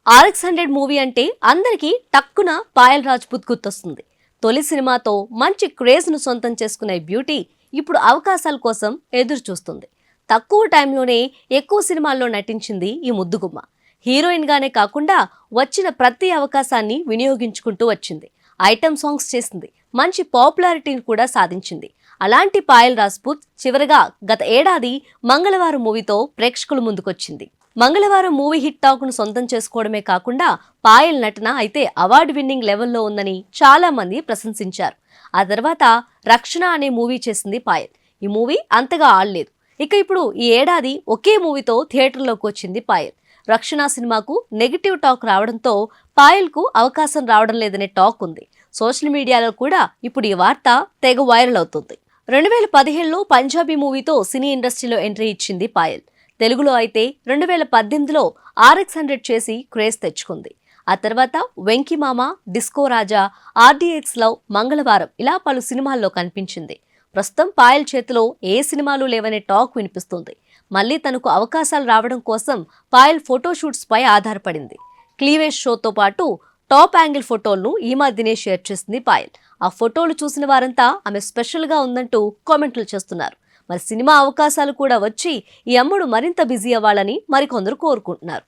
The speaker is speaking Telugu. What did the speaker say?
RX-100 మూవీ అంటే అందరికీ టక్కున పాయల్ రాజ్పుత్ గుర్తొస్తుంది. తొలి సినిమాతో మంచి క్రేజ్ ను సొంతం చేసుకునే బ్యూటీ ఇప్పుడు అవకాశాల కోసం ఎదురు చూస్తుంది. తక్కువ టైంలోనే ఎక్కువ సినిమాల్లో నటించింది ఈ ముద్దుగుమ్మ. హీరోయిన్ గానే కాకుండా వచ్చిన ప్రతి అవకాశాన్ని వినియోగించుకుంటూ వచ్చింది. ఐటమ్ సాంగ్స్ చేసింది, మంచి పాపులారిటీని కూడా సాధించింది. అలాంటి పాయల్ రాజ్పుత్ చివరగా గత ఏడాది మంగళవారం మూవీతో ప్రేక్షకుల ముందుకొచ్చింది. మంగళవారం మూవీ హిట్ టాక్ ను సొంతం చేసుకోవడమే కాకుండా పాయల్ నటన అయితే అవార్డు విన్నింగ్ లెవెల్లో ఉందని చాలా మంది ప్రశంసించారు. ఆ తర్వాత రక్షణ అనే మూవీ చేసింది పాయల్. ఈ మూవీ అంతగా ఆడలేదు. ఇక ఇప్పుడు ఈ ఏడాది ఒకే మూవీతో థియేటర్లోకి వచ్చింది పాయల్. రక్షణ సినిమాకు నెగిటివ్ టాక్ రావడంతో పాయల్ కు అవకాశం రావడం లేదనే టాక్ ఉంది. సోషల్ మీడియాలో కూడా ఇప్పుడు ఈ వార్త తెగ వైరల్ అవుతుంది. 2015లో పంజాబీ మూవీతో సినీ ఇండస్ట్రీలో ఎంట్రీ ఇచ్చింది పాయల్. తెలుగులో అయితే 2018లో RX-100 చేసి క్రేజ్ తెచ్చుకుంది. ఆ తర్వాత వెంకీమామ, డిస్కో రాజా, RDX లవ్, మంగళవారం ఇలా పలు సినిమాల్లో కనిపించింది. ప్రస్తుతం పాయల్ చేతిలో ఏ సినిమాలు లేవనే టాక్ వినిపిస్తుంది. మళ్లీ తనకు అవకాశాలు రావడం కోసం పాయల్ ఫోటోషూట్స్ పై ఆధారపడింది. క్లీవేజ్ షోతో పాటు టాప్ యాంగిల్ ఫోటోలను ఈ మధ్యనే షేర్ చేసింది పాయల్. ఆ ఫోటోలు చూసిన వారంతా ఆమె స్పెషల్ గా ఉందంటూ కామెంట్లు చేస్తున్నారు. మరి సినిమా అవకాశాలు కూడా వచ్చి ఈ అమ్ముడు మరింత బిజీ అవ్వాలని మరికొందరు కోరుకుంటున్నారు.